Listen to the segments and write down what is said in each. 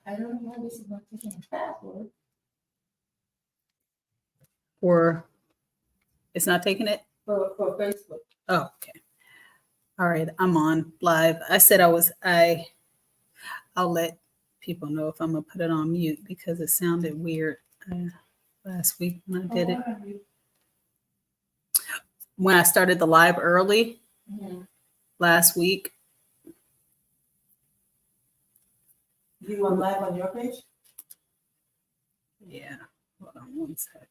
I don't know why this is not taking a password. Or it's not taking it? For Facebook. Oh, okay. All right, I'm on live. I said I'll let people know if I'm gonna put it on mute because it sounded weird last week when I did it. When I started the live early last week. You went live on your page? Yeah. Hold on one sec.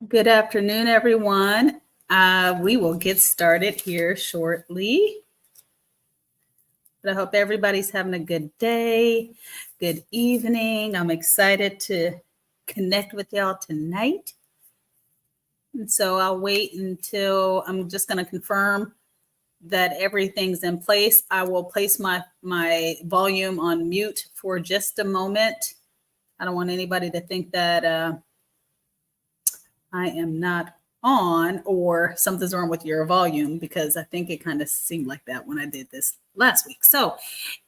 Good afternoon, everyone. We will get started here shortly. But I hope everybody's having a good day, good evening. I'm excited to connect with y'all tonight. And so I'll wait until I'm just going to confirm that everything's in place. I will place my volume on mute for just a moment. I don't want anybody to think that I am not on or something's wrong with your volume, because I think it kind of seemed like that when I did this last week. So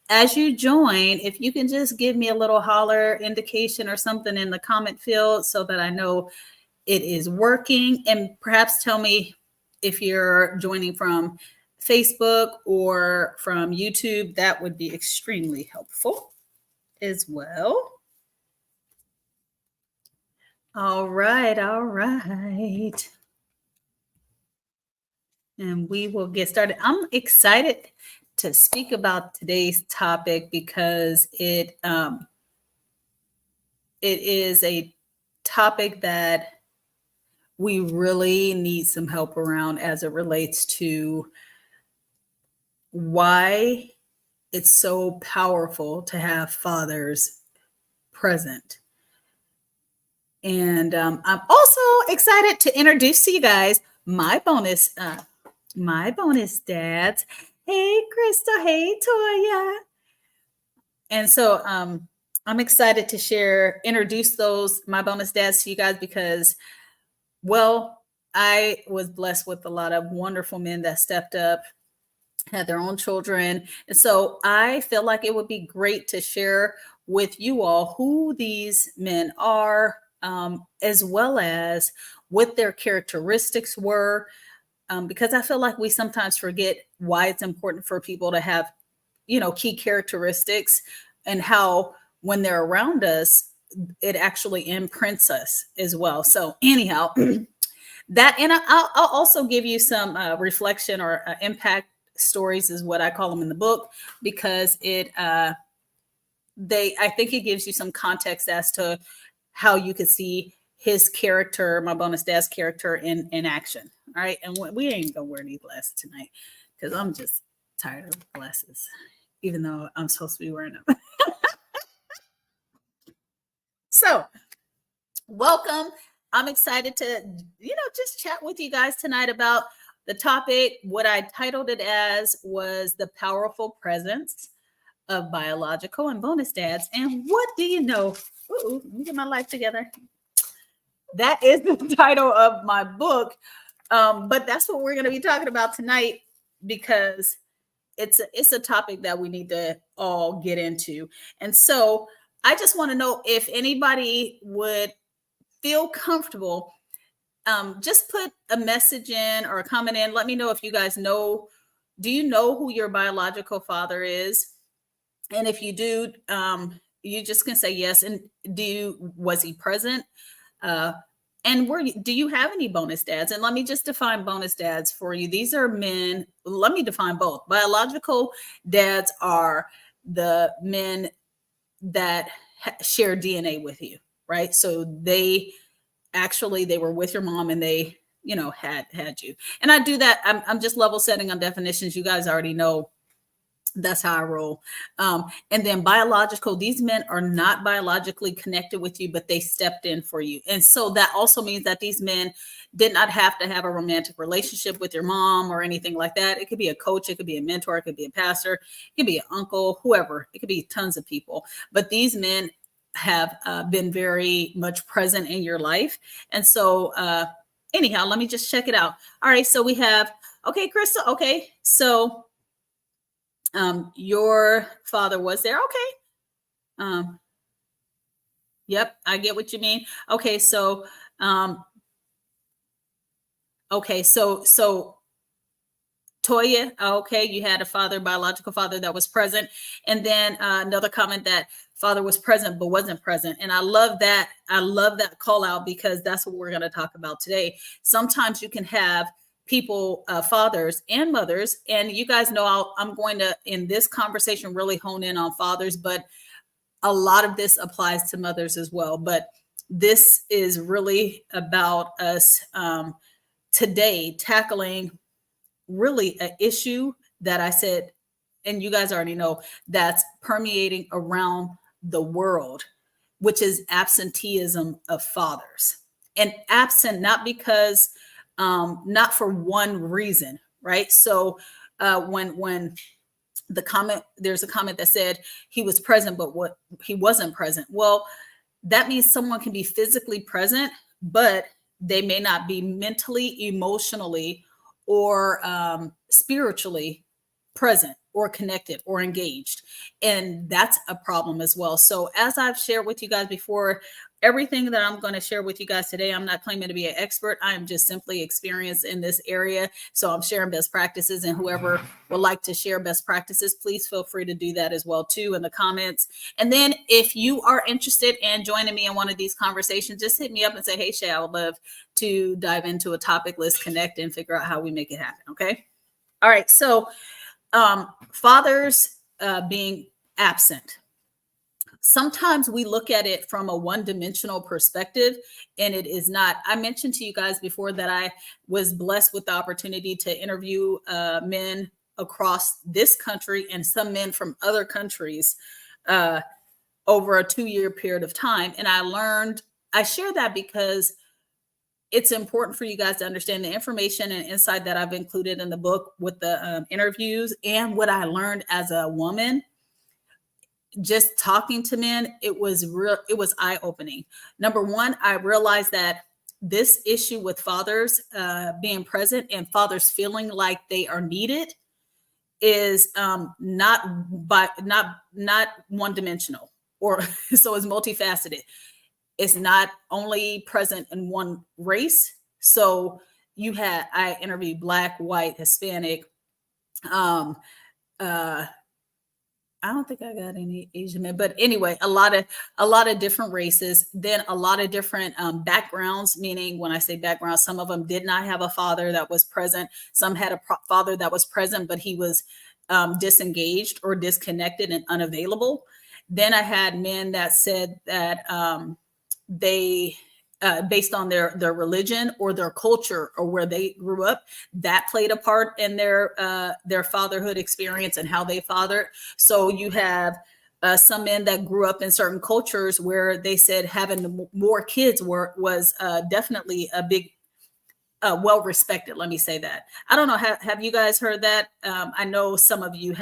as you join, if you can just give me a little holler indication or something in the comment field so that I know it is working, and perhaps tell me if you're joining from Facebook or from YouTube, that would be extremely helpful as well. All right. And we will get started. I'm excited to speak about today's topic because it is a topic that we really need some help around as it relates to why it's so powerful to have fathers present. And I'm also excited to introduce to you guys my bonus dads. Hey, Crystal. Hey, Toya. And so I'm excited to introduce my bonus dads to you guys because, well, I was blessed with a lot of wonderful men that stepped up, had their own children. And so I feel like it would be great to share with you all who these men are, as well as what their characteristics were, because I feel like we sometimes forget why it's important for people to have, key characteristics, and how when they're around us, it actually imprints us as well. So anyhow, that, and I'll also give you some reflection or impact stories is what I call them in the book, because I think it gives you some context as to how you could see his character, my bonus dad's character, in action. All right. And we ain't gonna wear any glasses tonight because I'm just tired of glasses, even though I'm supposed to be wearing them. So welcome. I'm excited to, just chat with you guys tonight about the topic. What I titled it as was the powerful presence of biological and bonus dads. And what do you know? Ooh, let me get my life together. That is the title of my book. But that's what we're going to be talking about tonight, because it's a topic that we need to all get into. And so I just want to know if anybody would feel comfortable. Just put a message in or a comment in. Let me know if you guys know. Do you know who your biological father is? And if you do, you just can say yes. And was he present? And do you have any bonus dads? And let me just define bonus dads for you. These are men. Let me define both. Biological dads are the men that share DNA with you, right? So they were with your mom and they, had you. And I do that. I'm just level setting on definitions. You guys already know That's how I roll. And then biological, these men are not biologically connected with you, but they stepped in for you. And so that also means that these men did not have to have a romantic relationship with your mom or anything like that. It could be a coach, it could be a mentor, it could be a pastor, it could be an uncle, whoever. It could be tons of people. But these men have been very much present in your life. And so anyhow, let me just check it out. All right, so we have, okay, Crystal, okay, so your father was there. Okay. Yep, I get what you mean. Okay, so so Toya, okay, you had a father, biological father that was present. And then another comment that father was present but wasn't present. And I love that. I love that call out, because that's what we're going to talk about today. Sometimes you can have people, fathers and mothers, and you guys know I'm going to, in this conversation, really hone in on fathers, but a lot of this applies to mothers as well. But this is really about us today tackling really an issue that I said, and you guys already know, that's permeating around the world, which is absenteeism of fathers. And absent, not because, not for one reason, right? So when the comment, there's a comment that said he was present, but what he wasn't present. Well, that means someone can be physically present, but they may not be mentally, emotionally, or spiritually present or connected or engaged. And that's a problem as well. So as I've shared with you guys before, everything that I'm going to share with you guys today, I'm not claiming to be an expert. I am just simply experienced in this area. So I'm sharing best practices, and whoever would like to share best practices, please feel free to do that as well too in the comments. And then if you are interested in joining me in one of these conversations, just hit me up and say, hey, Shay, I would love to dive into a topic. Let's connect and figure out how we make it happen. Okay. All right. So fathers being absent. Sometimes we look at it from a one-dimensional perspective, and it is not. I mentioned to you guys before that I was blessed with the opportunity to interview men across this country and some men from other countries over a 2-year period of time. And I share that because it's important for you guys to understand the information and insight that I've included in the book with the interviews, and what I learned as a woman. Just talking to men, it was eye-opening. Number one, I realized that this issue with fathers being present and fathers feeling like they are needed is not one-dimensional, or so it's multifaceted. It's not only present in one race. So I interviewed Black, white, Hispanic, I don't think I got any Asian men, but anyway, a lot of different races, then a lot of different backgrounds, meaning when I say background, some of them did not have a father that was present. Some had a father that was present, but he was disengaged or disconnected and unavailable. Then I had men that said that they, based on their religion or their culture or where they grew up, that played a part in their fatherhood experience and how they fathered. So you have some men that grew up in certain cultures where they said having more kids was definitely a big, well respected. Let me say that. I don't know. Have you guys heard that? I know some of you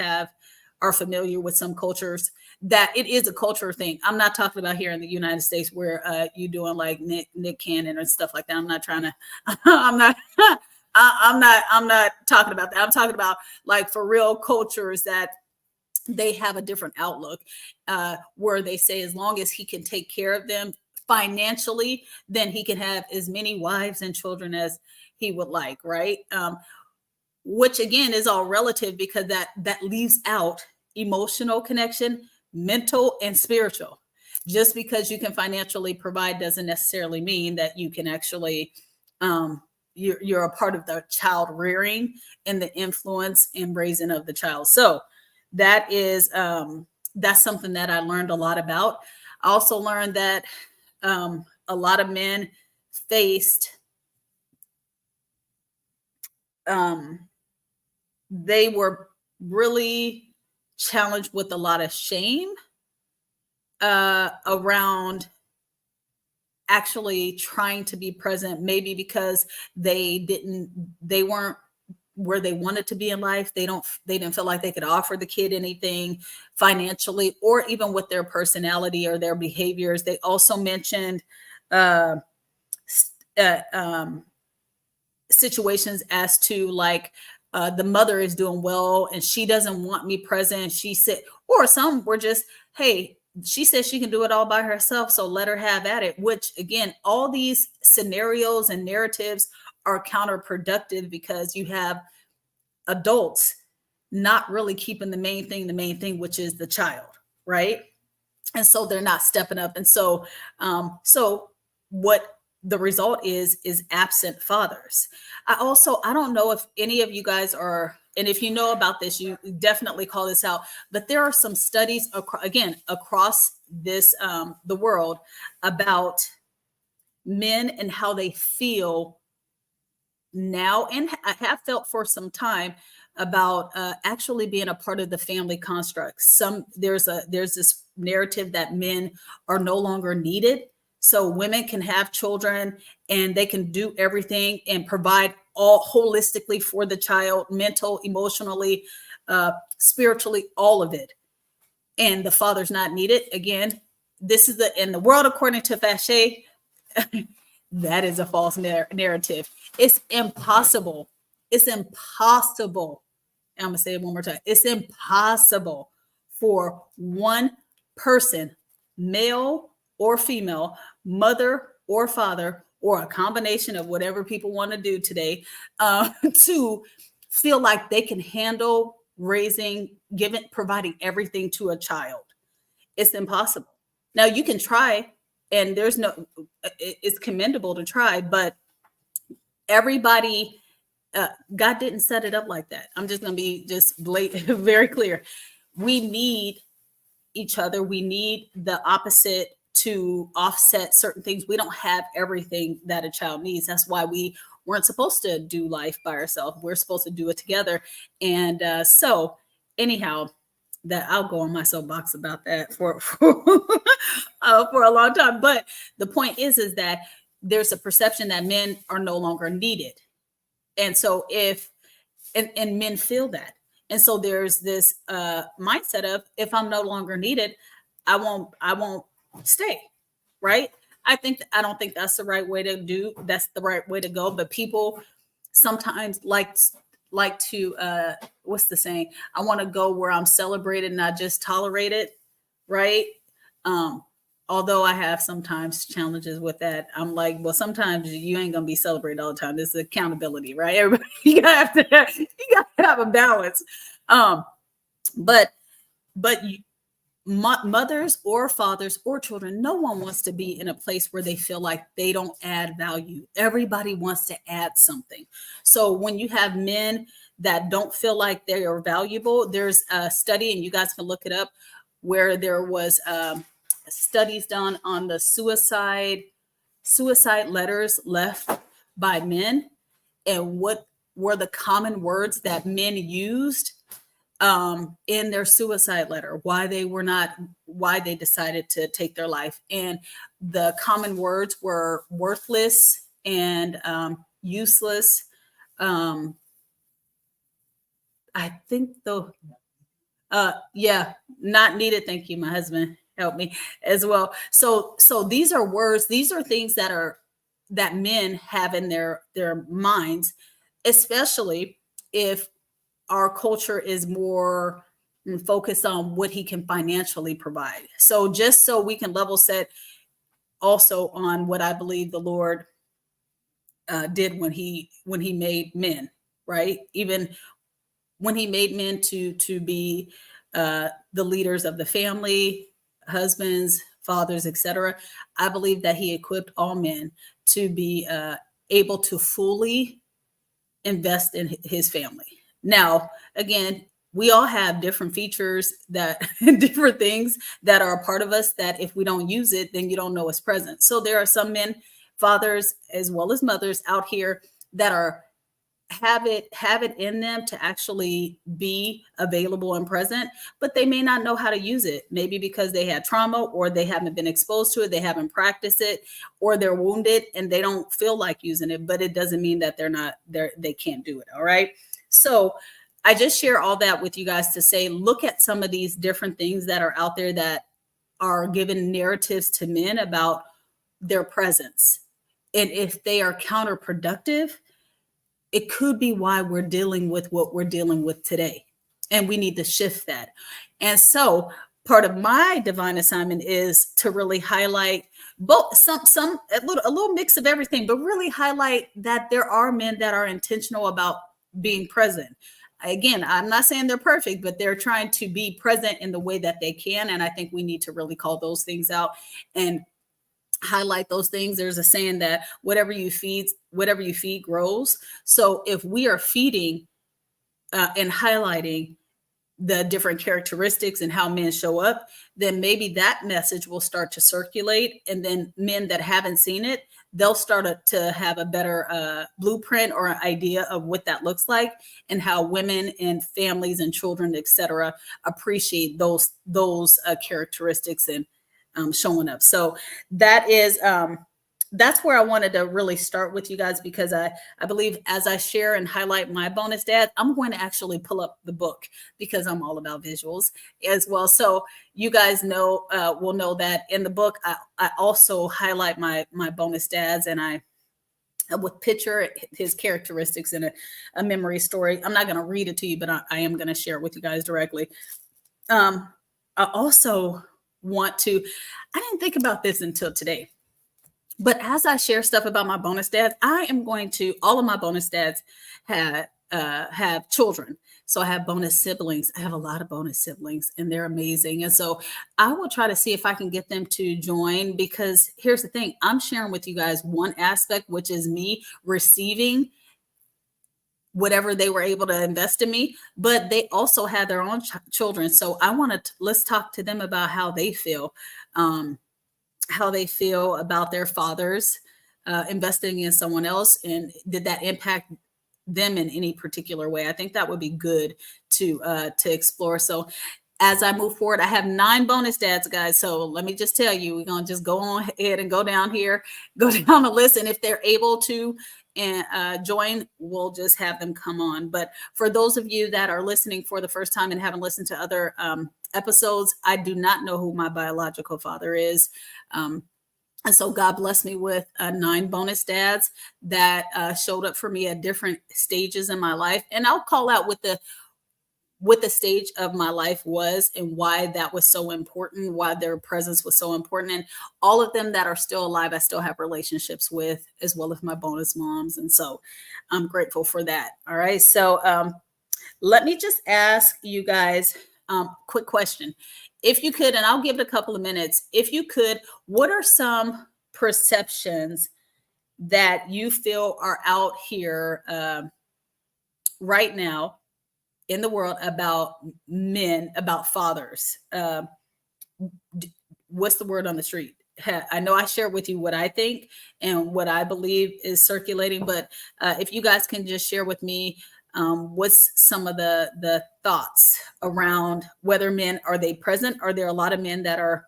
are familiar with some cultures that it is a culture thing. I'm not talking about here in the United States where you doing like Nick Cannon and stuff like that. I'm not trying to. I'm not. I'm not talking about that. I'm talking about like for real cultures that they have a different outlook, where they say as long as he can take care of them financially, then he can have as many wives and children as he would like, right? Which again is all relative, because that leaves out emotional connection, mental and spiritual. Just because you can financially provide doesn't necessarily mean that you can actually you're a part of the child rearing and the influence and raising of the child. So that is that's something that I learned a lot about. I also learned that a lot of men faced they were really challenged with a lot of shame around actually trying to be present, maybe because they weren't where they wanted to be in life. They didn't feel like they could offer the kid anything financially or even with their personality or their behaviors. They also mentioned uh, situations as to like the mother is doing well and she doesn't want me present. She said, or some were just, hey, she says she can do it all by herself, so let her have at it. Which again, all these scenarios and narratives are counterproductive because you have adults not really keeping the main thing, which is the child, right? And so they're not stepping up. And so, so what the result is absent fathers. I don't know if any of you guys are, and if you know about this, you definitely call this out, but there are some studies across this, the world about men and how they feel now, and I have felt for some time about actually being a part of the family construct. There's this narrative that men are no longer needed, so women can have children and they can do everything and provide all holistically for the child, mental, emotionally, spiritually, all of it, and the father's not needed. Again, this is in the world according to Fachey. That is a false narrative. It's impossible. It's impossible. I'm going to say it one more time. It's impossible for one person, male or female, mother or father, or a combination of whatever people want to do today, to feel like they can handle providing everything to a child. It's impossible. Now you can try, and it's commendable to try, but everybody, God didn't set it up like that. I'm just going to be very clear. We need each other. We need the opposite to offset certain things. We don't have everything that a child needs. That's why we weren't supposed to do life by ourselves. We're supposed to do it together. And so anyhow, that I'll go on my soapbox about that for a long time. But the point is that there's a perception that men are no longer needed. And so and men feel that. And so there's this mindset of, if I'm no longer needed, I won't stay. Right. I don't think that's the right way to do. That's the right way to go. But people sometimes like to, what's the saying? I want to go where I'm celebrated, not just tolerated. Right. Although I have sometimes challenges with that. I'm like, well, sometimes you ain't gonna be celebrated all the time. This is accountability, right? Everybody, you gotta have a balance. But mothers or fathers or children, no one wants to be in a place where they feel like they don't add value. Everybody wants to add something. So when you have men that don't feel like they are valuable, there's a study, and you guys can look it up, where there was studies done on the suicide letters left by men, and what were the common words that men used in their suicide letter, why they decided to take their life. And the common words were worthless and useless. I think not needed. Thank you. My husband helped me as well. So these are words, these are things that men have in their minds, especially if our culture is more focused on what he can financially provide. So just so we can level set also on what I believe the Lord did when he made men, right? Even when he made men to be the leaders of the family, husbands, fathers, etc. I believe that he equipped all men to be able to fully invest in his family. Now, again, we all have different features different things that are a part of us that if we don't use it, then you don't know it's present. So there are some men, fathers, as well as mothers out here that have it in them to actually be available and present, but they may not know how to use it. Maybe because they had trauma, or they haven't been exposed to it, they haven't practiced it, or they're wounded and they don't feel like using it. But it doesn't mean that they can't do it. All right. So I just share all that with you guys to say, look at some of these different things that are out there that are giving narratives to men about their presence. And if they are counterproductive, it could be why we're dealing with what we're dealing with today. And we need to shift that. And so part of my divine assignment is to really highlight both a little mix of everything, but really highlight that there are men that are intentional about being present. Again, I'm not saying they're perfect, but they're trying to be present in the way that they can. And I think we need to really call those things out and highlight those things. There's a saying that whatever you feed grows. So if we are feeding and highlighting the different characteristics and how men show up, then maybe that message will start to circulate. And then men that haven't seen it, they'll start to have a better blueprint or an idea of what that looks like, and how women and families and children, etc., appreciate those characteristics and showing up. So that is that's where I wanted to really start with you guys, because I believe as I share and highlight my bonus dad, I'm going to actually pull up the book, because I'm all about visuals as well. So you guys know will know that in the book I also highlight my bonus dads, and I would picture his characteristics in a memory story. I'm not going to read it to you, but I am going to share it with you guys directly. I also want to, I didn't think about this until today, but as I share stuff about my bonus dads, I am going to, all of my bonus dads have children. So I have bonus siblings. I have a lot of bonus siblings, and they're amazing. And so I will try to see if I can get them to join, because here's the thing. I'm sharing with you guys one aspect, which is me receiving whatever they were able to invest in me, but they also have their own children. So I want to, let's talk to them about how they feel about their fathers investing in someone else, and did that impact them in any particular way. I think that would be good to explore. So as I move forward, I have 9 bonus dads, guys. So let me just tell you, we're going to just go on ahead and go down the list. And if they're able to join, we'll just have them come on. But for those of you that are listening for the first time and haven't listened to other episodes, I do not know who my biological father is. And so God blessed me with 9 bonus dads that showed up for me at different stages in my life. And I'll call out what the stage of my life was and why that was so important, why their presence was so important. And all of them that are still alive, I still have relationships with, as well as my bonus moms. And so I'm grateful for that. All right. So let me just ask you guys quick question. If you could, and I'll give it a couple of minutes, if you could, what are some perceptions that you feel are out here right now in the world about men, about fathers? What's the word on the street? I know I shared with you what I think and what I believe is circulating, but if you guys can just share with me what's some of the thoughts around whether men, are they present? Are there a lot of men that are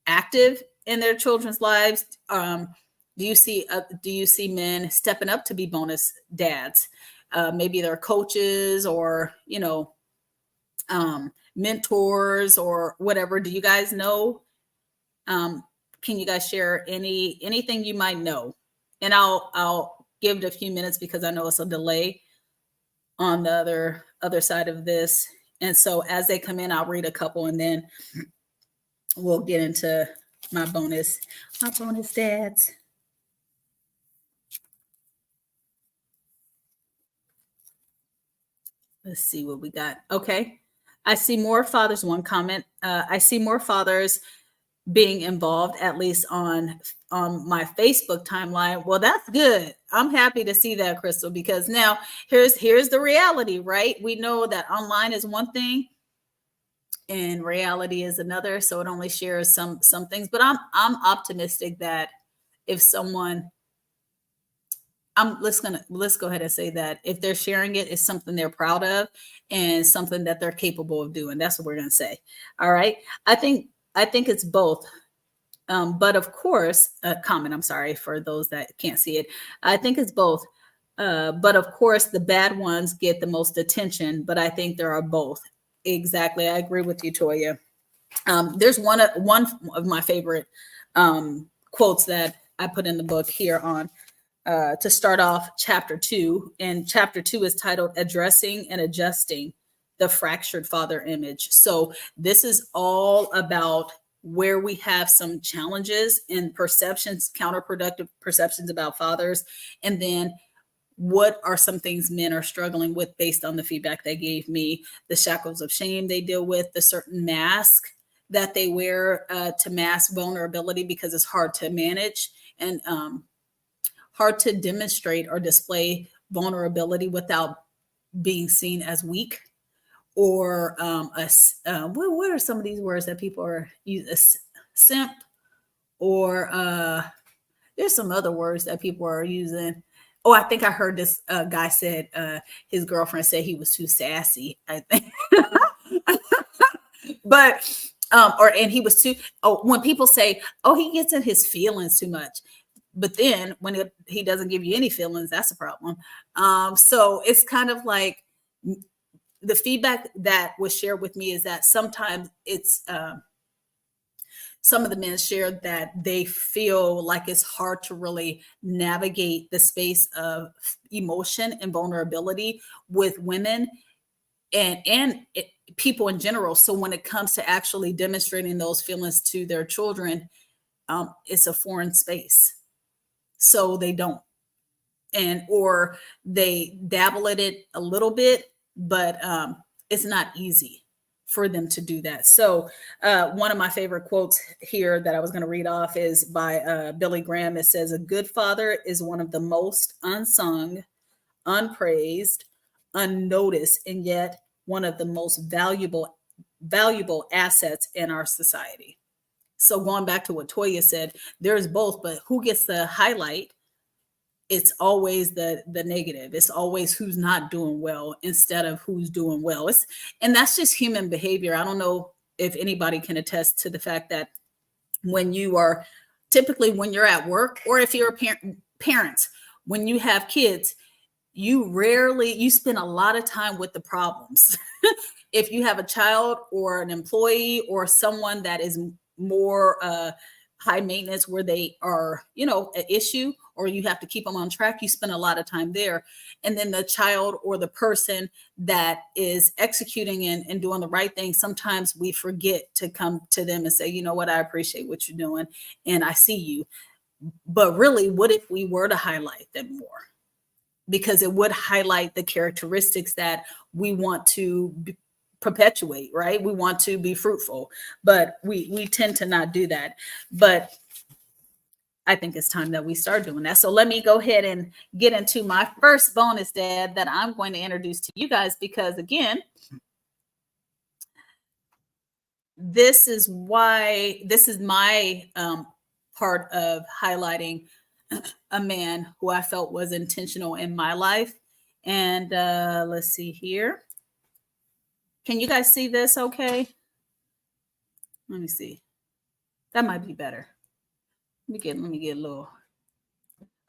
active in their children's lives? Do you see men stepping up to be bonus dads? Maybe they're coaches or, mentors or whatever. Do you guys know? Can you guys share anything you might know? And I'll give it a few minutes because I know it's a delay on the other side of this. And so as they come in, I'll read a couple and then we'll get into my bonus dads. Let's see what we got. Okay. I see more fathers. One comment. I see more fathers being involved, at least on my Facebook timeline. Well, that's good. I'm happy to see that, Crystal, because now here's the reality, right? We know that online is one thing and reality is another. So it only shares some things, but I'm optimistic that if someone let's go ahead and say that if they're sharing it, it's something they're proud of and something that they're capable of doing. That's what we're gonna say. All right. I think it's both. But of course, comment, I'm sorry for those that can't see it. I think it's both. But of course, the bad ones get the most attention, but I think there are both. Exactly. I agree with you, Toya. There's one of my favorite quotes that I put in the book here on to start off chapter 2. And chapter 2 is titled Addressing and Adjusting the Fractured Father Image. So this is all about where we have some challenges in perceptions, counterproductive perceptions about fathers, and then what are some things men are struggling with based on the feedback they gave me, the shackles of shame they deal with, the certain mask that they wear to mask vulnerability because it's hard to manage and hard to demonstrate or display vulnerability without being seen as weak or what are some of these words that people are using? Simp, or there's some other words that people are using. Oh, I think I heard this guy said his girlfriend said he was too sassy, I think. But and he was too, oh, when people say, oh, he gets in his feelings too much. But then when he doesn't give you any feelings, that's a problem. So it's kind of like the feedback that was shared with me is that sometimes it's some of the men shared that they feel like it's hard to really navigate the space of emotion and vulnerability with women and people in general. So when it comes to actually demonstrating those feelings to their children, it's a foreign space. So they don't, or they dabble in it a little bit, but it's not easy for them to do that. So one of my favorite quotes here that I was going to read off is by Billy Graham. It says, "A good father is one of the most unsung, unpraised, unnoticed, and yet one of the most valuable assets in our society." So going back to what Toya said, there's both, but who gets the highlight? It's always the negative. It's always who's not doing well instead of who's doing well. And that's just human behavior. I don't know if anybody can attest to the fact that when you are typically when you're at work, or if you're a parent, when you have kids, you spend a lot of time with the problems. If you have a child or an employee or someone that is more high maintenance, where they are, an issue, or you have to keep them on track, you spend a lot of time there. And then the child or the person that is executing and doing the right thing, sometimes we forget to come to them and say, you know what, I appreciate what you're doing and I see you. But really, what if we were to highlight them more? Because it would highlight the characteristics that we want to perpetuate, right? We want to be fruitful, but we tend to not do that. But I think it's time that we start doing that. So let me go ahead and get into my first bonus, Dad, that I'm going to introduce to you guys, because again, this is my part of highlighting a man who I felt was intentional in my life. And let's see here. Can you guys see this okay? Let me see. That might be better. Let me get a little.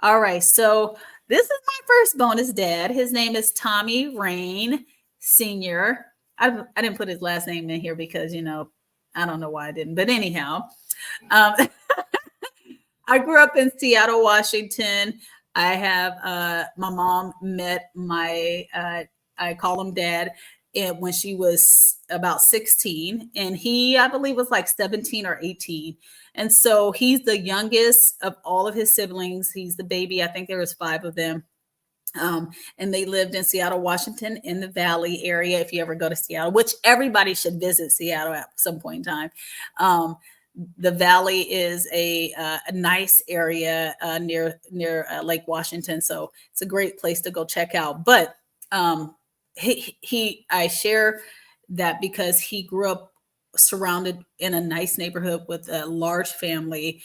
All right. So this is my first bonus dad. His name is Tommy Raine Sr. I didn't put his last name in here because, I don't know why I didn't. But anyhow, I grew up in Seattle, Washington. I have my mom met my, I call him dad, and when she was about 16, and he, I believe, was like 17 or 18. And so he's the youngest of all of his siblings. He's the baby. I think there was 5 of them. And they lived in Seattle, Washington, in the Valley area. If you ever go to Seattle, which everybody should visit Seattle at some point in time. The Valley is a nice area near Lake Washington. So it's a great place to go check out. But I share that because he grew up surrounded in a nice neighborhood with a large family.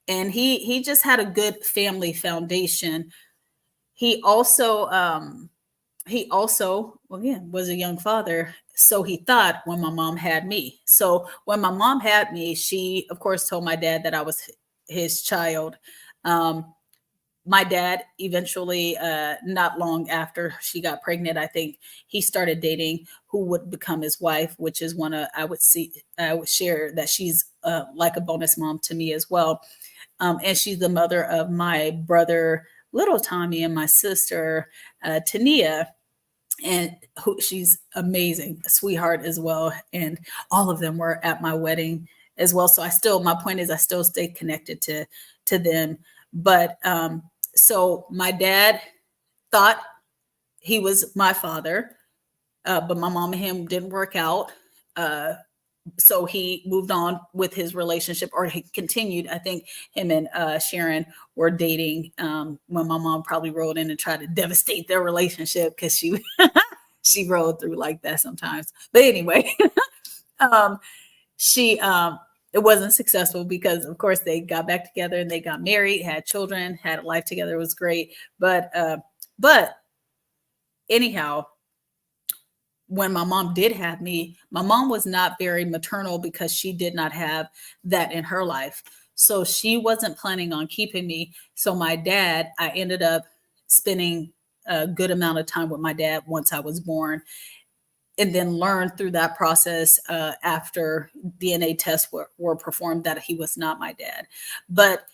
and he just had a good family foundation. He also well, again, was a young father, so he thought, when my mom had me. So when my mom had me, she of course told my dad that I was his child. My dad eventually, not long after she got pregnant, I think he started dating who would become his wife, which is one of, I would share that she's like a bonus mom to me as well. And she's the mother of my brother little Tommy and my sister Tania, and she's amazing, a sweetheart as well. And all of them were at my wedding as well. So my point is, I still stay connected to them. But so my dad thought he was my father, but my mom and him didn't work out. So he moved on with his relationship, or he continued. I think him and Sharon were dating when my mom probably rolled in and tried to devastate their relationship, because she rolled through like that sometimes. But anyway, she it wasn't successful, because of course they got back together and they got married, had children, had a life together. It was great. But anyhow, when my mom did have me, my mom was not very maternal, because she did not have that in her life. So she wasn't planning on keeping me. So my dad, I ended up spending a good amount of time with my dad once I was born, and then learned through that process, after DNA tests were performed, that he was not my dad. But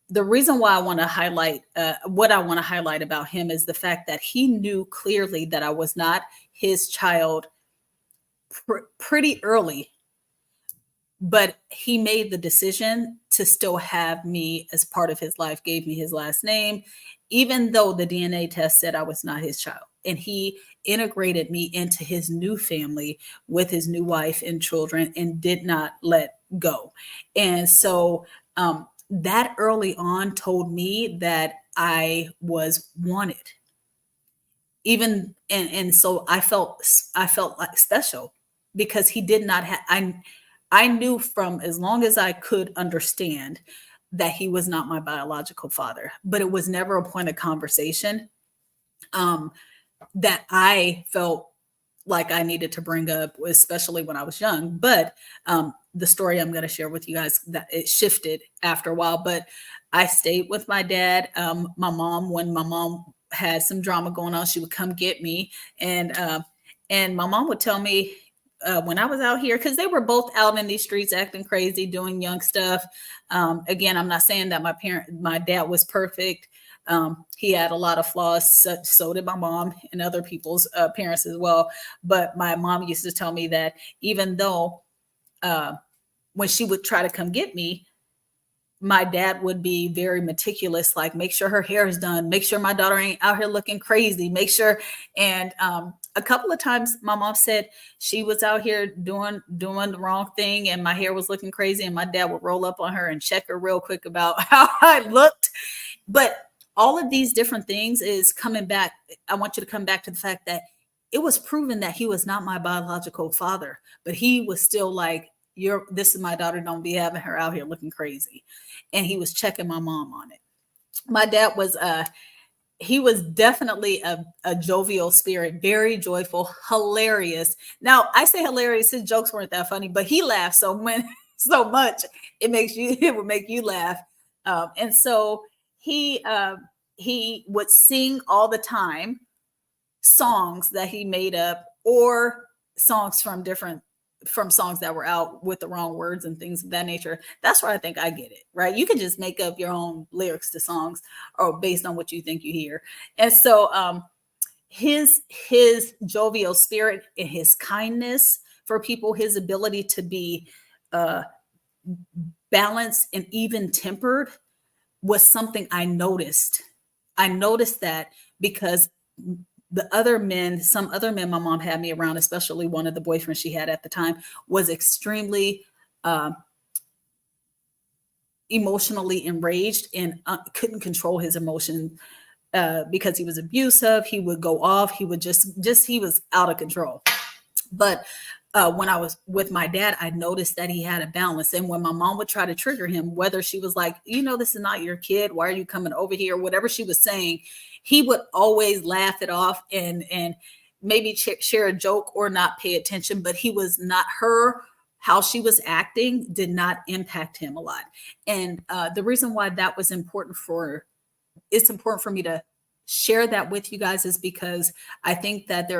the reason why I want to highlight what I want to highlight about him is the fact that he knew clearly that I was not his child pretty early, but he made the decision to still have me as part of his life, gave me his last name, even though the DNA test said I was not his child. And he integrated me into his new family with his new wife and children, and did not let go. And so that early on told me that I was wanted. And so I felt like special, because he did not have, I knew from as long as I could understand that he was not my biological father, but it was never a point of conversation that I felt like I needed to bring up, especially when I was young. But the story I'm going to share with you guys, that it shifted after a while. But I stayed with my dad. My mom, when my mom had some drama going on, she would come get me, and my mom would tell me, when I was out here, because they were both out in these streets acting crazy, doing young stuff. Again, I'm not saying that my dad was perfect. He had a lot of flaws. So did my mom and other people's parents as well. But my mom used to tell me that even though when she would try to come get me, my dad would be very meticulous, like make sure her hair is done, make sure my daughter ain't out here looking crazy, make sure. And a couple of times my mom said she was out here doing the wrong thing, and my hair was looking crazy, and my dad would roll up on her and check her real quick about how I looked. But all of these different things is coming back. I want you to come back to the fact that it was proven that he was not my biological father, but he was still like, this is my daughter, don't be having her out here looking crazy. And he was checking my mom on it. My dad was he was definitely a jovial spirit, very joyful, hilarious. Now I say hilarious, his jokes weren't that funny, but he laughed so much it would make you laugh. And so he would sing all the time songs that he made up, or songs from songs that were out with the wrong words and things of that nature. That's where I think I get it, right? You can just make up your own lyrics to songs, or based on what you think you hear. And so his jovial spirit and his kindness for people, his ability to be balanced and even tempered, was something I noticed. I noticed that because some other men my mom had me around, especially one of the boyfriends she had at the time, was extremely emotionally enraged and couldn't control his emotion because he was abusive. He would go off. He would he was out of control. But when I was with my dad, I noticed that he had a balance. And when my mom would try to trigger him, whether she was like, this is not your kid, why are you coming over here? Whatever she was saying, he would always laugh it off and maybe share a joke or not pay attention. But he was not her. How she was acting did not impact him a lot. And the reason why that was important it's important for me to share that with you guys is because I think that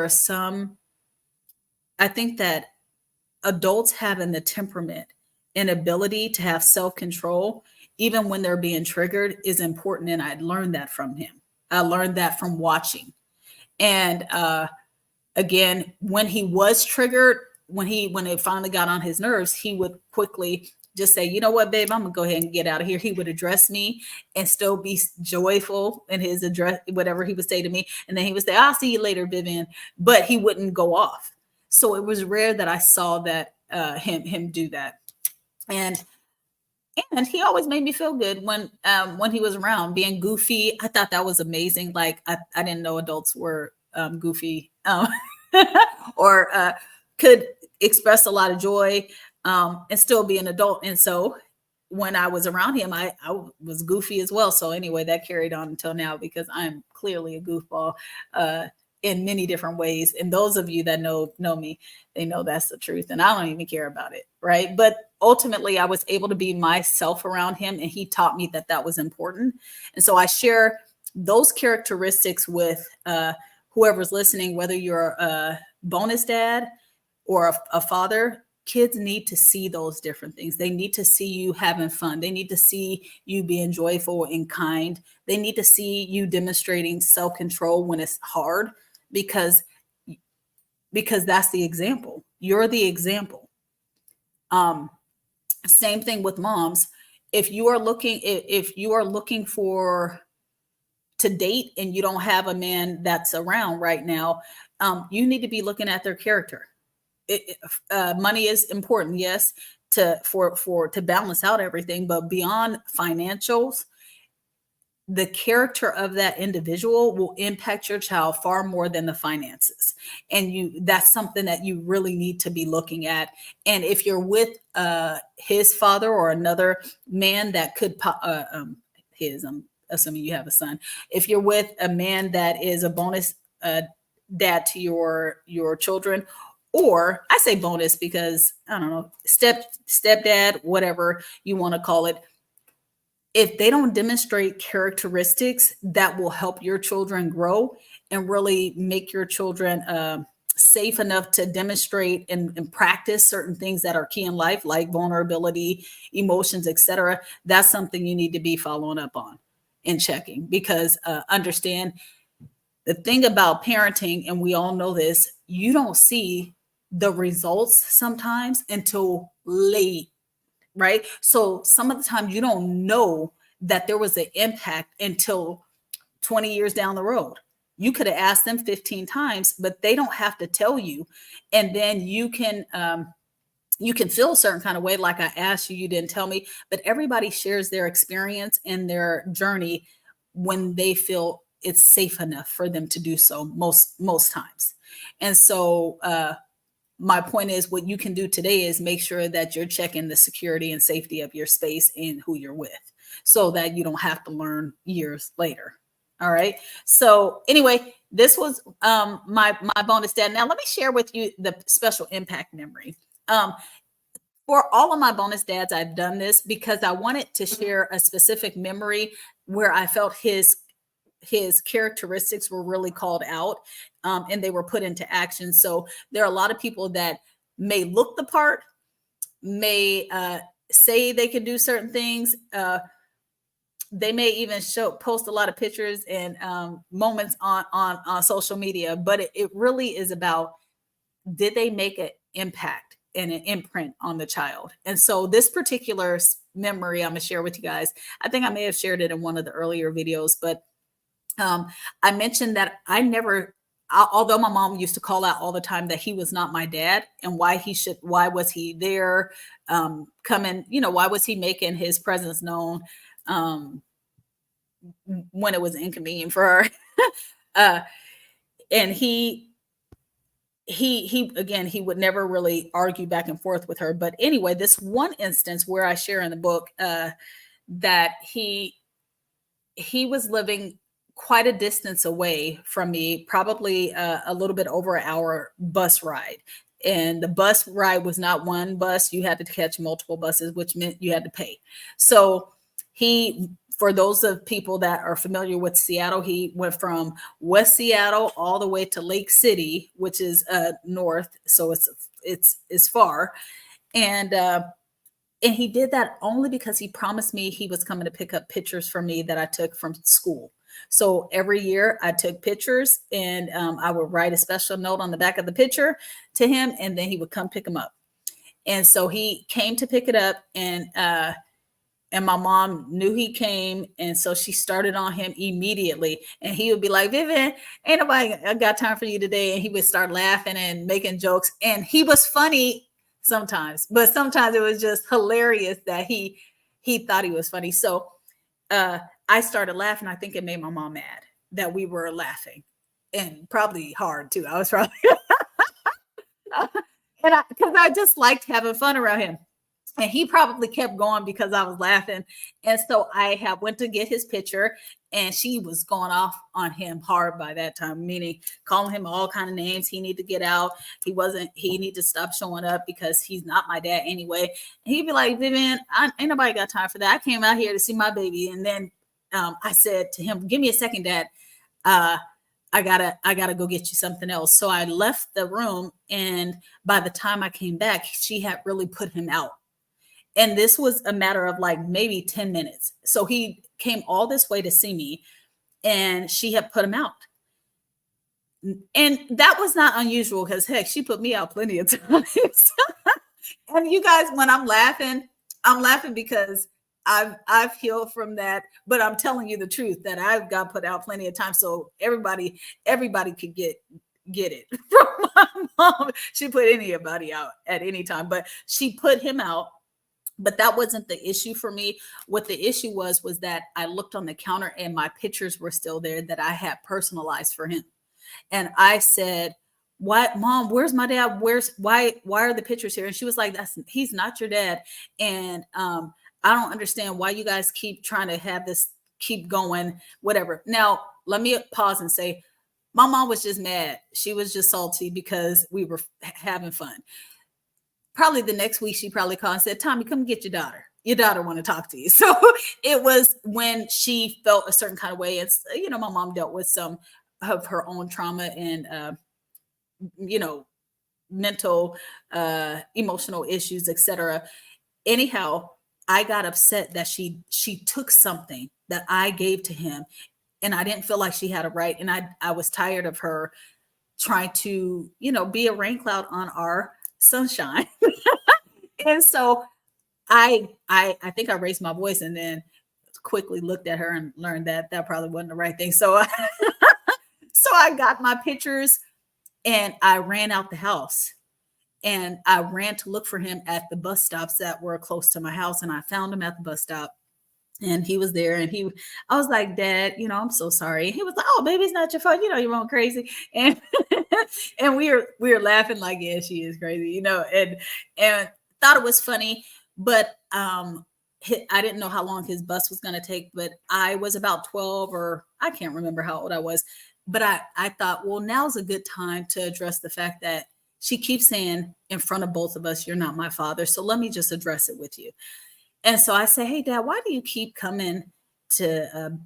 adults having the temperament and ability to have self-control, even when they're being triggered, is important. And I learned that from him. I learned that from watching. And again, when he was triggered, when it finally got on his nerves, he would quickly just say, you know what, babe, I'm gonna go ahead and get out of here. He would address me and still be joyful in his address, whatever he would say to me. And then he would say, I'll see you later, Vivian. But he wouldn't go off. So it was rare that I saw that him do that. And he always made me feel good when he was around, being goofy. I thought that was amazing. Like I didn't know adults were goofy or could express a lot of joy and still be an adult. And so when I was around him, I was goofy as well. So anyway, that carried on until now because I'm clearly a goofball in many different ways. And those of you that know me, they know that's the truth. And I don't even care about it. Right. But ultimately, I was able to be myself around him. And he taught me that was important. And so I share those characteristics with whoever's listening, whether you're a bonus dad or a father. Kids need to see those different things. They need to see you having fun. They need to see you being joyful and kind. They need to see you demonstrating self-control when it's hard, because that's the example. You're the example. Same thing with moms. If you are looking for to date and you don't have a man that's around right now, you need to be looking at their character. Money is important, yes, to balance out everything, but beyond financials, the character of that individual will impact your child far more than the finances. And that's something that you really need to be looking at. And if you're with his father or another man that could I'm assuming you have a son. If you're with a man that is a bonus dad to your children, or I say bonus because I don't know, stepdad, whatever you want to call it. If they don't demonstrate characteristics that will help your children grow and really make your children safe enough to demonstrate and practice certain things that are key in life, like vulnerability, emotions, etc., that's something you need to be following up on and checking. Because understand the thing about parenting, and we all know this, you don't see the results sometimes until late. Right. So some of the time you don't know that there was an impact until 20 years down the road. You could have asked them 15 times, but they don't have to tell you. And then you can feel a certain kind of way. Like I asked you, you didn't tell me, but everybody shares their experience and their journey when they feel it's safe enough for them to do so most times. And so, my point is, what you can do today is make sure that you're checking the security and safety of your space and who you're with, so that you don't have to learn years later. All right. So anyway, this was my bonus dad. Now let me share with you the special impact memory. For all of my bonus dads, I've done this because I wanted to share a specific memory where I felt his characteristics were really called out and they were put into action. So there are a lot of people that may look the part, may say they can do certain things. They may even post a lot of pictures and moments on social media, but it really is about, did they make an impact and an imprint on the child? And so this particular memory I'm gonna share with you guys, I think I may have shared it in one of the earlier videos, but I mentioned that although my mom used to call out all the time that he was not my dad, and why was he there, coming, why was he making his presence known when it was inconvenient for her? And he again, he would never really argue back and forth with her. But anyway, this one instance where I share in the book, that he was living quite a distance away from me, probably a little bit over an hour bus ride. And the bus ride was not one bus. You had to catch multiple buses, which meant you had to pay. So he, for those of people that are familiar with Seattle, he went from West Seattle all the way to Lake City, which is north. So it's far. And he did that only because he promised me he was coming to pick up pictures for me that I took from school. So every year I took pictures, and I would write a special note on the back of the picture to him, and then he would come pick them up. And so he came to pick it up, and my mom knew he came, and so she started on him immediately. And he would be like, "Vivian, ain't nobody got time for you today." And he would start laughing and making jokes. And he was funny sometimes, but sometimes it was just hilarious that he thought he was funny. So I started laughing. I think it made my mom mad that we were laughing, and probably hard too. I was probably because I just liked having fun around him. And he probably kept going because I was laughing. And so I went to get his picture, and she was going off on him hard by that time, meaning calling him all kind of names. He need to get out. He need to stop showing up because he's not my dad anyway. And he'd be like, "Vivian, ain't nobody got time for that. I came out here to see my baby." And then I said to him, "Give me a second, Dad. I gotta go get you something else." So I left the room, and by the time I came back, she had really put him out. And this was a matter of like maybe 10 minutes. So he came all this way to see me, and she had put him out. And that was not unusual because, heck, she put me out plenty of times. And you guys, when I'm laughing because I've healed from that, but I'm telling you the truth that I've got put out plenty of times. So everybody could get it from my mom. She put anybody out at any time, but she put him out. But that wasn't the issue for me. What the issue was that I looked on the counter, and my pictures were still there that I had personalized for him. And I said, "What, Mom, where's my dad? Why are the pictures here?" And she was like, "He's not your dad. And I don't understand why you guys keep trying to have this keep going, whatever." Now, let me pause and say, my mom was just mad. She was just salty because we were having fun. Probably the next week, she probably called and said, "Tommy, come get your daughter. Your daughter want to talk to you." So it was when she felt a certain kind of way. It's, my mom dealt with some of her own trauma and, mental, emotional issues, etc. Anyhow, I got upset that she took something that I gave to him, and I didn't feel like she had a right. And I was tired of her trying to, be a rain cloud on our sunshine. And so I think I raised my voice, and then quickly looked at her and learned that probably wasn't the right thing. So I got my pictures, and I ran out the house, and I ran to look for him at the bus stops that were close to my house. And I found him at the bus stop, and he was there, and I was like, "Dad, I'm so sorry." He was like, "Oh, baby, it's not your fault. You're going crazy." And and we were laughing like, "Yeah, she is crazy," and thought it was funny. But I didn't know how long his bus was going to take, but I was about 12, or I can't remember how old I was. But I thought, well, now's a good time to address the fact that she keeps saying in front of both of us, "You're not my father." So let me just address it with you. And so I say, "Hey, Dad, why do you keep coming to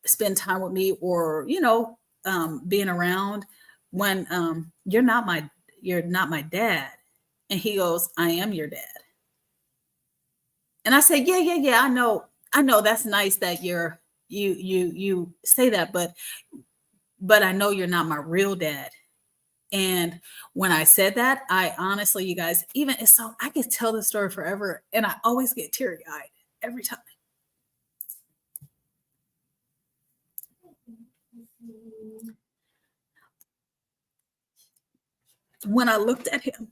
spend time with me, or being around when you're not my dad?" And he goes, "I am your dad." And I say, "Yeah. I know that's nice that you say that, but I know you're not my real dad." And when I said that, I honestly, you guys, even so, I could tell the story forever, and I always get teary-eyed every time. When I looked at him,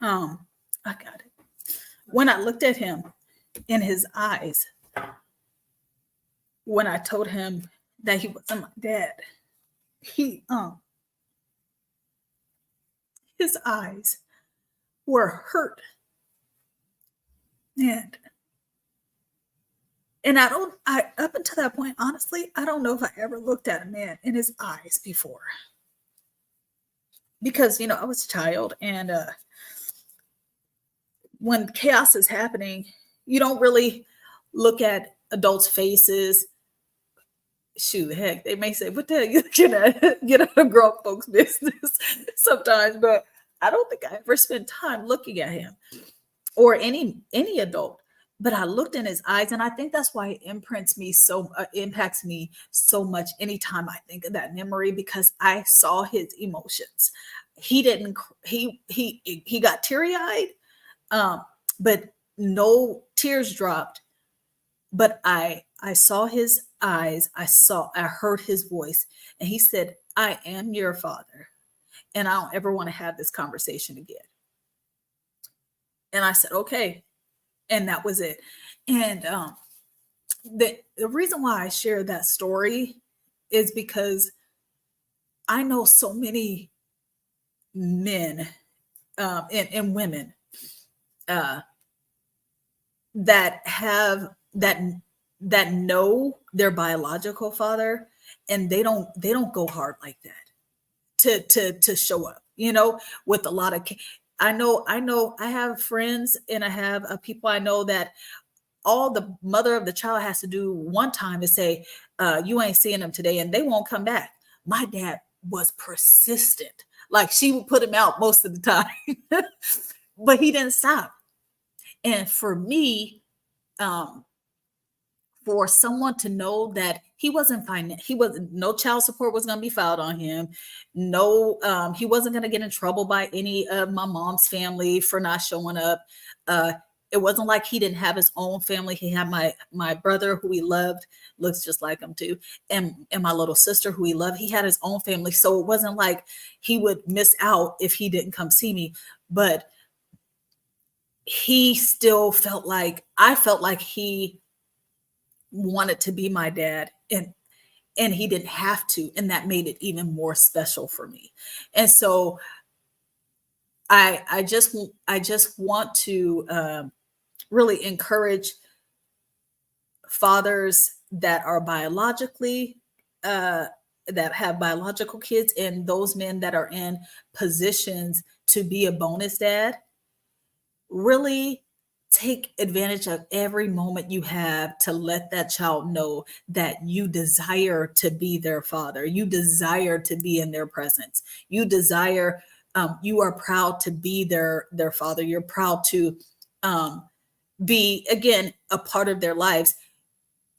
I got it. When I looked at him in his eyes, when I told him that he wasn't my dad, he his eyes were hurt. And I up until that point, honestly, I don't know if I ever looked at a man in his eyes before. Because, I was a child, and when chaos is happening, you don't really look at adults' faces. Shoot, heck, they may say, "What the hell you looking at?" Get out of grown folks' business sometimes, but I don't think I ever spent time looking at him or any adult. But I looked in his eyes, and I think that's why it impacts me so much anytime I think of that memory, because I saw his emotions. He didn't. He got teary eyed, but no tears dropped. But I saw his eyes. I heard his voice, and he said, "I am your father, and I don't ever want to have this conversation again." And I said, "Okay." And that was it. And the reason why I share that story is because I know so many men and women that have that know their biological father, and they don't go hard like that to show up, with a lot of. I know I have friends, and I have people I know that all the mother of the child has to do one time is say, "You ain't seeing them today," and they won't come back. My dad was persistent. Like, she would put him out most of the time, but he didn't stop. And for me, for someone to know that he wasn't fine, no child support was going to be filed on him. No, he wasn't going to get in trouble by any of my mom's family for not showing up. It wasn't like he didn't have his own family. He had my brother, who he loved, looks just like him too, and my little sister, who he loved. He had his own family, so it wasn't like he would miss out if he didn't come see me. But he still felt like I felt like he wanted to be my dad, and he didn't have to, and that made it even more special for me. And so I just want to really encourage fathers that are biologically that have biological kids, and those men that are in positions to be a bonus dad. Really take advantage of every moment you have to let that child know that you desire to be their father. You desire to be in their presence. You desire, you are proud to be their father. You're proud to be, again, a part of their lives.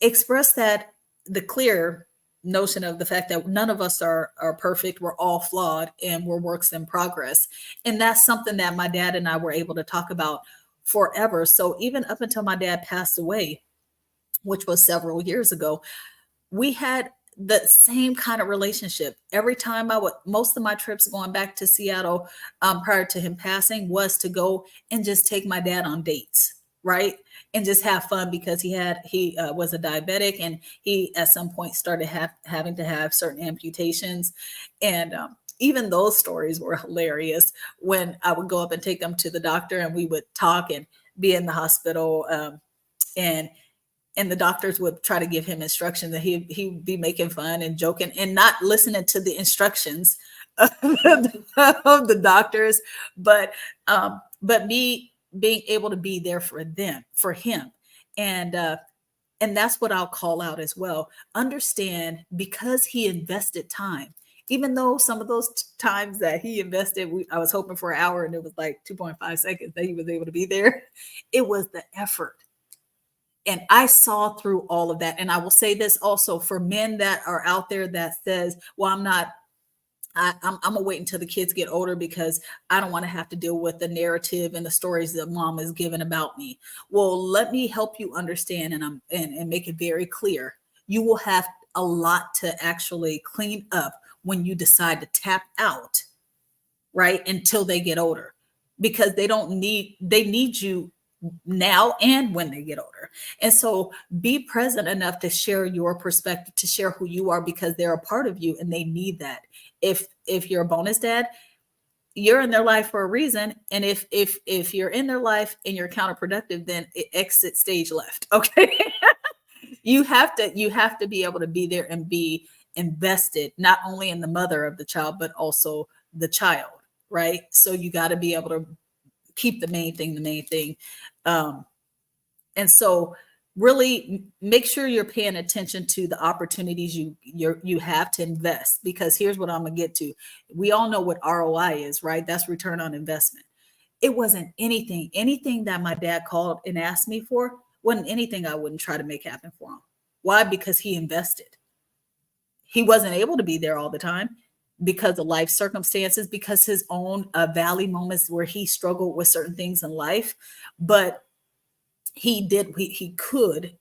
Express that, the clear notion of the fact that none of us are perfect. We're all flawed, and we're works in progress. And that's something that my dad and I were able to talk about forever. So even up until my dad passed away, which was several years ago, we had the same kind of relationship. Every time most of my trips going back to Seattle prior to him passing was to go and just take my dad on dates, right? And just have fun, because he was a diabetic, and he at some point started having to have certain amputations. And even those stories were hilarious when I would go up and take him to the doctor, and we would talk and be in the hospital, and the doctors would try to give him instructions, that he'd be making fun and joking and not listening to the instructions of the doctors, but me being able to be there for him. And that's what I'll call out as well. Understand, because he invested time, even though some of those times that he invested, I was hoping for an hour, and it was like 2.5 seconds that he was able to be there. It was the effort. And I saw through all of that. And I will say this also for men that are out there that says, "Well, I'm gonna wait until the kids get older because I don't want to have to deal with the narrative and the stories that mom is given about me." Well, let me help you understand, and make it very clear. You will have a lot to actually clean up when you decide to tap out, right? Until they get older, because they need you now and when they get older. And so be present enough to share your perspective, to share who you are, because they're a part of you and they need that. If you're a bonus dad, you're in their life for a reason. And if you're in their life and you're counterproductive, then it exit stage left. Okay. You have to be able to be there and be invested not only in the mother of the child but also the child, right? So you got to be able to keep the main thing. And so really make sure you're paying attention to the opportunities you have to invest, because here's what I'm gonna get to. We all know what ROI is, right? That's return on investment. It wasn't anything that my dad called and asked me for, wasn't anything I wouldn't try to make happen for him. Why? Because he invested. He wasn't able to be there all the time because of life circumstances, because his own valley moments where he struggled with certain things in life. But he could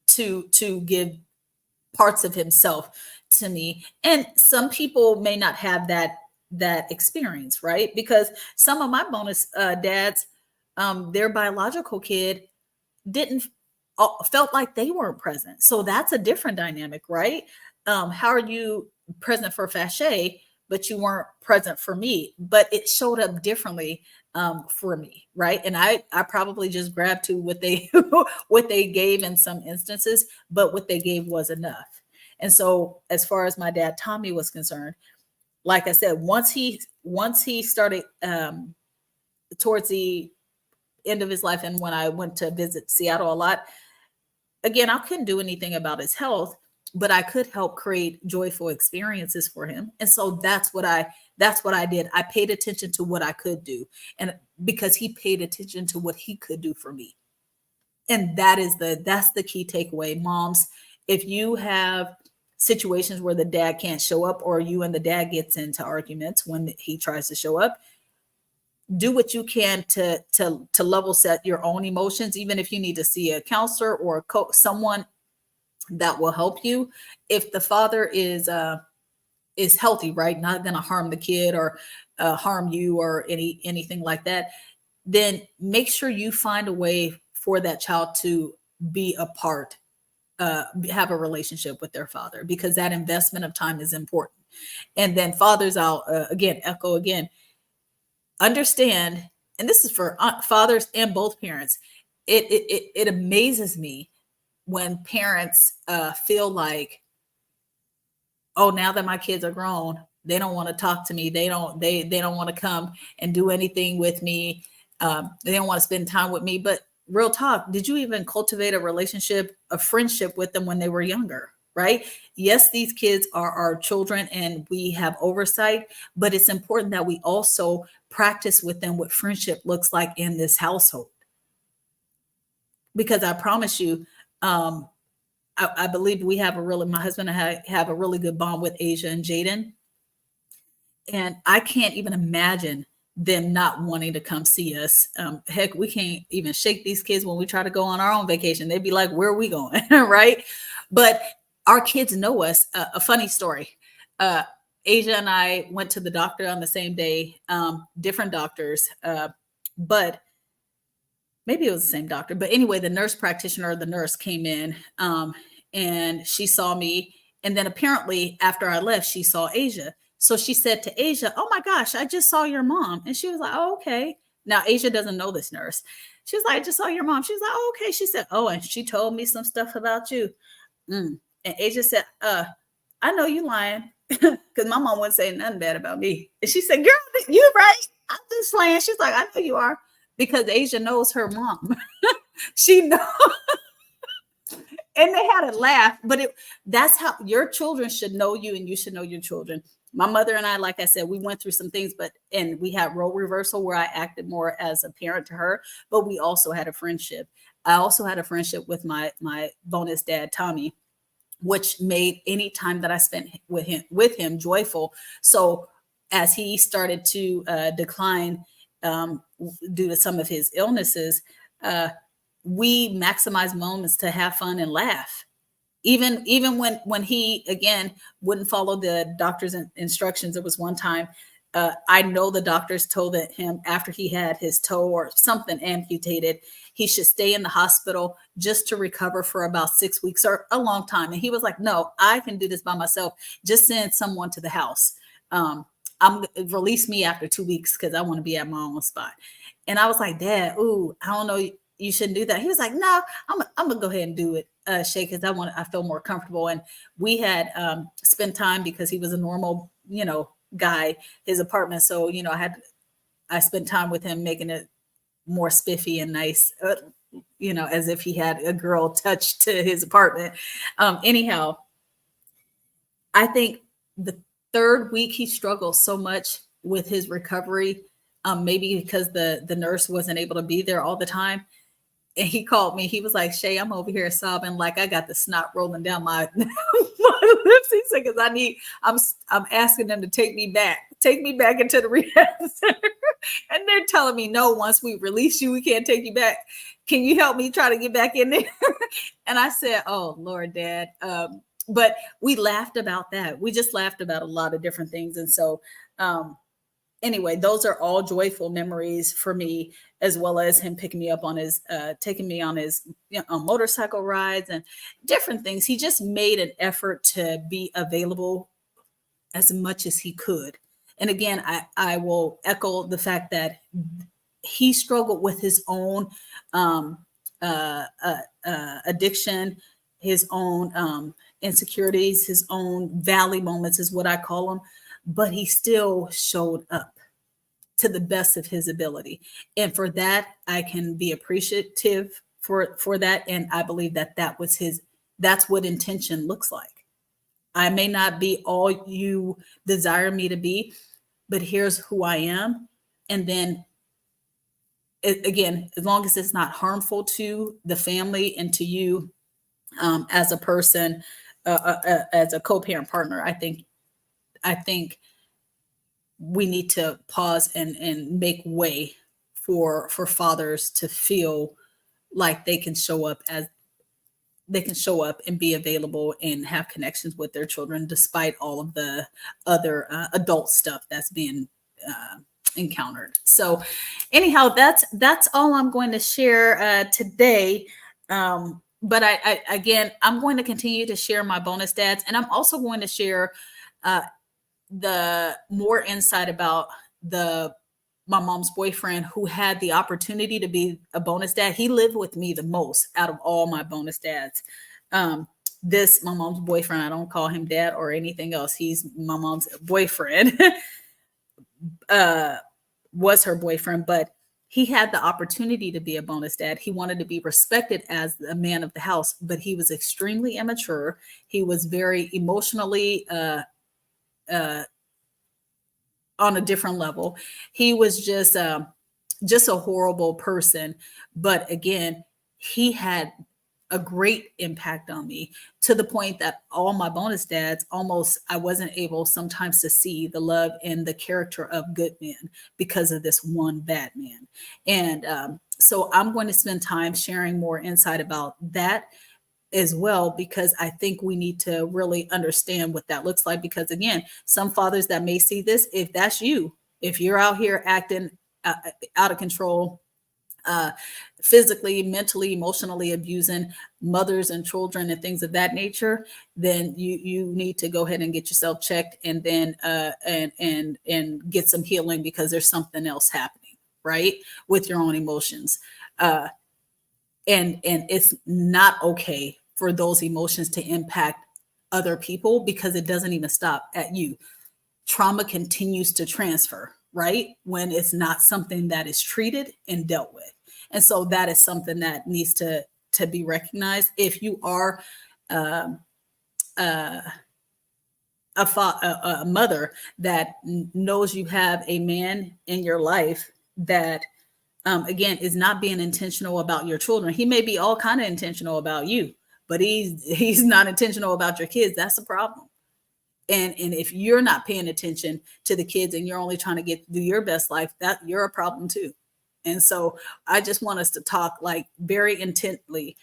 to give parts of himself to me. And some people may not have that experience, right? Because some of my bonus dads, their biological kid didn't felt like they weren't present. So that's a different dynamic, right? How are you present for Fache, but you weren't present for me? But it showed up differently for me, right? And I probably just grabbed to what they what they gave in some instances, but what they gave was enough. And so, as far as my dad Tommy was concerned, like I said, once he started towards the end of his life, and when I went to visit Seattle a lot, again, I couldn't do anything about his health, but I could help create joyful experiences for him. And so that's what I did. I paid attention to what I could do, and because he paid attention to what he could do for me. And that's the key takeaway, moms. If you have situations where the dad can't show up, or you and the dad gets into arguments when he tries to show up, do what you can to level set your own emotions, even if you need to see a counselor or someone that will help you. If the father is healthy, right, not going to harm the kid or harm you or anything like that, then make sure you find a way for that child to be a part, have a relationship with their father, because that investment of time is important. And then fathers, I'll echo again, understand, and this is for fathers and both parents. It amazes me when parents feel like, oh, now that my kids are grown, they don't want to talk to me. They don't want to come and do anything with me. They don't want to spend time with me. But real talk, did you even cultivate a relationship, a friendship with them when they were younger? Right? Yes, these kids are our children and we have oversight, but it's important that we also practice with them what friendship looks like in this household. Because I promise you, I believe we have my husband and I have a really good bond with Asia and Jaden. And I can't even imagine them not wanting to come see us. Heck, we can't even shake these kids when we try to go on our own vacation. They'd be like, where are we going? Right? But our kids know us. A funny story. Asia and I went to the doctor on the same day, different doctors, but maybe it was the same doctor. But anyway, the nurse came in and she saw me. And then apparently after I left, she saw Asia. So she said to Asia, oh my gosh, I just saw your mom. And she was like, oh, okay. Now Asia doesn't know this nurse. She was like, I just saw your mom. She was like, oh, okay. She said, oh, and she told me some stuff about you. And Asia said, I know you lying, because my mom wouldn't say nothing bad about me. And she said, girl, you right. I'm just playing. She's like, I know you are, because Asia knows her mom. She knows. And they had a laugh, but that's how your children should know you, and you should know your children. My mother and I, like I said, we went through some things, and we had role reversal where I acted more as a parent to her, but we also had a friendship. I also had a friendship with my bonus dad, Tommy, which made any time that I spent with him joyful. So as he started to decline due to some of his illnesses, we maximize moments to have fun and laugh. Even when he, again, wouldn't follow the doctor's instructions. There was one time, I know the doctors told him after he had his toe or something amputated, he should stay in the hospital just to recover for about 6 weeks, or a long time. And he was like, no, I can do this by myself. Just send someone to the house. I'm release me after 2 weeks because I want to be at my own spot. And I was like, Dad, ooh, I don't know, you shouldn't do that. He was like, no, I'm gonna go ahead and do it, Shay, because I feel more comfortable. And we had spent time because he was a normal, guy, his apartment. So, I spent time with him making it more spiffy and nice, as if he had a girl touch to his apartment. Anyhow, I think the third week he struggled so much with his recovery, maybe because the nurse wasn't able to be there all the time. And he called me. He was like, Shay, I'm over here sobbing like I got the snot rolling down my, my lips. He said, because I'm asking them to take me back into the rehab center. And they're telling me, no, once we release you, we can't take you back. Can you help me try to get back in there? And I said, oh, Lord, Dad. But we laughed about that. We just laughed about a lot of different things. And so, anyway, those are all joyful memories for me, as well as him picking me up on his, taking me on his motorcycle rides and different things. He just made an effort to be available as much as he could. And again, I will echo the fact that he struggled with his own addiction, his own insecurities, his own valley moments is what I call them, but he still showed up to the best of his ability. And for that, I can be appreciative for that. And I believe that's what intention looks like. I may not be all you desire me to be, but here's who I am. And then again, as long as it's not harmful to the family and to you as a person, as a co-parent partner, I think we need to pause and make way for fathers to feel like they can show up and be available and have connections with their children, despite all of the other adult stuff that's being encountered. So anyhow, that's all I'm going to share today. But I'm going to continue to share my bonus dads, and I'm also going to share the more insight about my mom's boyfriend who had the opportunity to be a bonus dad. He lived with me the most out of all my bonus dads. My mom's boyfriend, I don't call him dad or anything else. He's my mom's boyfriend, was her boyfriend, but he had the opportunity to be a bonus dad. He wanted to be respected as the man of the house, but he was extremely immature. He was very emotionally, on a different level. He was just a horrible person. But again, he had a great impact on me, to the point that all my bonus dads, I wasn't able sometimes to see the love and the character of good men because of this one bad man. And so I'm going to spend time sharing more insight about that as well, because I think we need to really understand what that looks like. Because again, some fathers that may see this, if that's you, if you're out here acting out of control, physically, mentally, emotionally abusing mothers and children and things of that nature, then you need to go ahead and get yourself checked, and then and get some healing, because there's something else happening, right, with your own emotions. And it's not okay for those emotions to impact other people, because it doesn't even stop at you. Trauma continues to transfer, right, when it's not something that is treated and dealt with. And so that is something that needs to be recognized. If you are a mother that knows you have a man in your life that again, is not being intentional about your children. He may be all kind of intentional about you, but he's not intentional about your kids. That's a problem. And if you're not paying attention to the kids and you're only trying to get through your best life, that you're a problem too. And so I just want us to talk like very intently,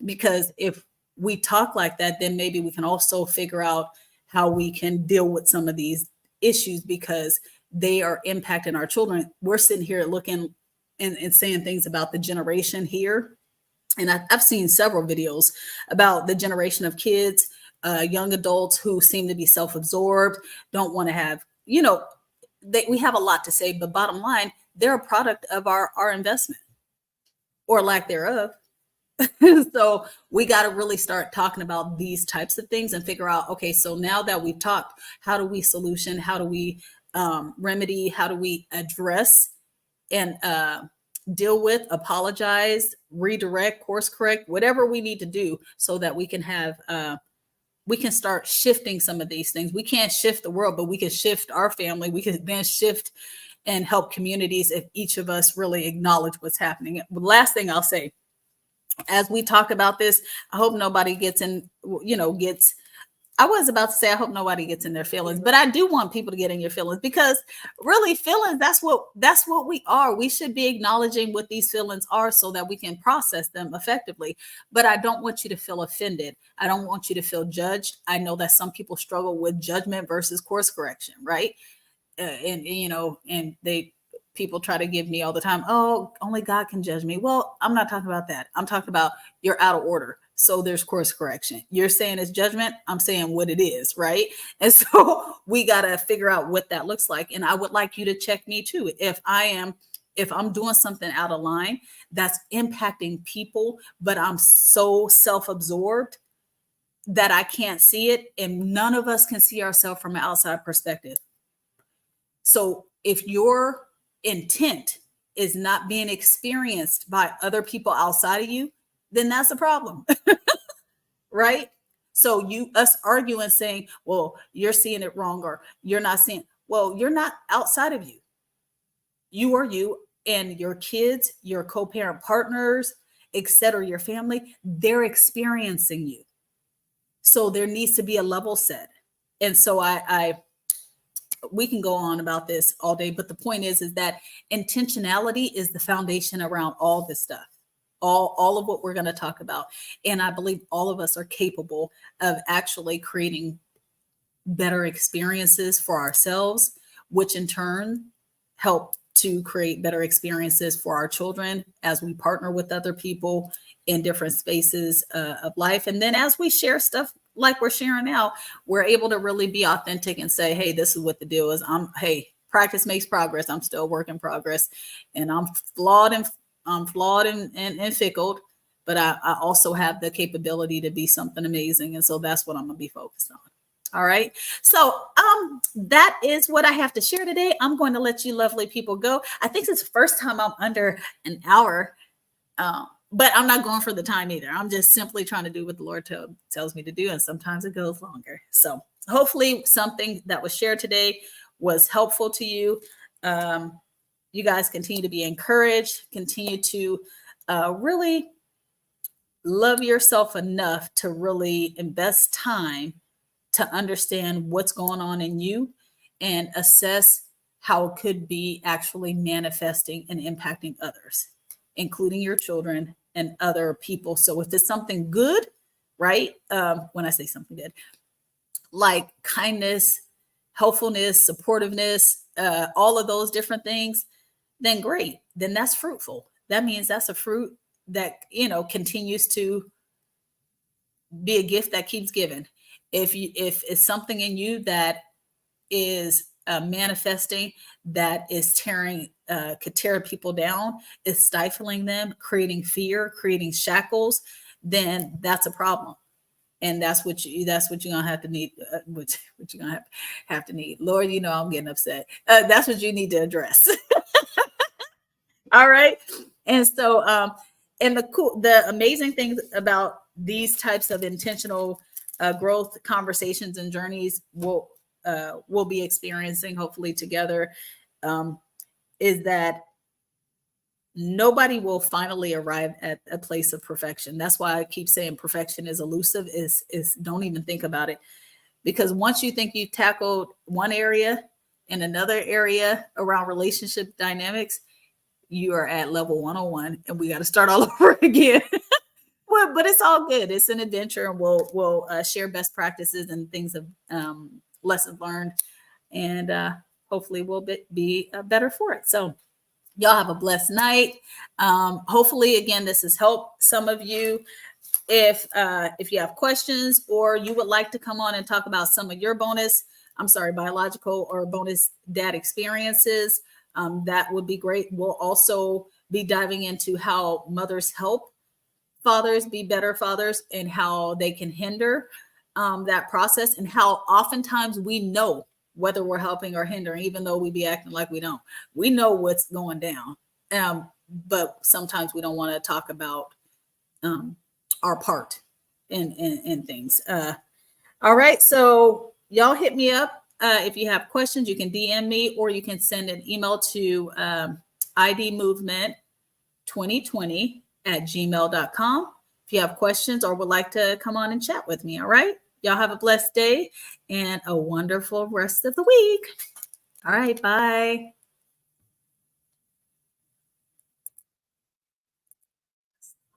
because if we talk like that, then maybe we can also figure out how we can deal with some of these issues, because they are impacting our children. We're sitting here looking and saying things about the generation here. And I've seen several videos about the generation of kids, young adults who seem to be self-absorbed, don't want to have, we have a lot to say, but bottom line, they're a product of our investment or lack thereof. So we got to really start talking about these types of things and figure out, okay, so now that we've talked, how do we solution, how do we remedy, how do we address and deal with, apologize, redirect, course correct, whatever we need to do so that we can have we can start shifting some of these things. We can't shift the world, but we can shift our family. We can then shift and help communities if each of us really acknowledge what's happening. The last thing I'll say, as we talk about this, I hope nobody gets in, I was about to say, I hope nobody gets in their feelings, but I do want people to get in your feelings, because really feelings, that's what we are. We should be acknowledging what these feelings are so that we can process them effectively. But I don't want you to feel offended. I don't want you to feel judged. I know that some people struggle with judgment versus course correction, right? And people try to give me all the time, oh, only God can judge me. Well, I'm not talking about that. I'm talking about you're out of order. So there's course correction. You're saying it's judgment. I'm saying what it is, right? And so we got to figure out what that looks like. And I would like you to check me too. If I'm doing something out of line that's impacting people, but I'm so self-absorbed that I can't see it, and none of us can see ourselves from an outside perspective. So if your intent is not being experienced by other people outside of you, then that's a problem. Right? So us arguing saying, well, you're seeing it wrong, or you're not seeing, well, you're not outside of you. You are you, and your kids, your co-parent partners, etc., your family, they're experiencing you. So there needs to be a level set. And so we can go on about this all day, but the point is that intentionality is the foundation around all this stuff, all of what we're going to talk about. And I believe all of us are capable of actually creating better experiences for ourselves, which in turn help to create better experiences for our children as we partner with other people in different spaces of life. And then as we share stuff like we're sharing now, we're able to really be authentic and say, hey, this is what the deal is. Hey, practice makes progress. I'm still a work in progress, and I'm flawed and fickle, but I also have the capability to be something amazing. And so that's what I'm going to be focused on. All right. So that is what I have to share today. I'm going to let you lovely people go. I think it's the first time I'm under an hour. But I'm not going for the time either. I'm just simply trying to do what the Lord tells me to do. And sometimes it goes longer. So hopefully something that was shared today was helpful to you. You guys continue to be encouraged, continue to really love yourself enough to really invest time to understand what's going on in you and assess how it could be actually manifesting and impacting others, including your children and other people. So if it's something good, right? When I say something good, like kindness, helpfulness, supportiveness, all of those different things, then great. Then that's fruitful. That means that's a fruit that, continues to be a gift that keeps giving. If it's something in you that is manifesting, that is could tear people down, is stifling them, creating fear, creating shackles, then that's a problem. And that's what you're gonna have to need. What you're gonna have to need. Lord, I'm getting upset. That's what you need to address. All right. And so, and the amazing thing about these types of intentional growth conversations and journeys we'll be experiencing hopefully together is that nobody will finally arrive at a place of perfection. That's why I keep saying perfection is elusive. Is don't even think about it, because once you think you've tackled one area in another area around relationship dynamics, you are at level 101, and we got to start all over again. But it's all good. It's an adventure, and we'll share best practices and things of lessons learned, and hopefully we'll be better for it. So y'all have a blessed night. Hopefully, again, this has helped some of you. If you have questions or you would like to come on and talk about some of your bonus biological or bonus dad experiences, that would be great. We'll also be diving into how mothers help fathers be better fathers and how they can hinder that process, and how oftentimes we know whether we're helping or hindering, even though we be acting like we don't. We know what's going down, but sometimes we don't want to talk about our part in things. All right, so y'all hit me up. If you have questions, you can DM me, or you can send an email to idmovement2020@gmail.com if you have questions or would like to come on and chat with me. All right, y'all have a blessed day and a wonderful rest of the week. All right, bye.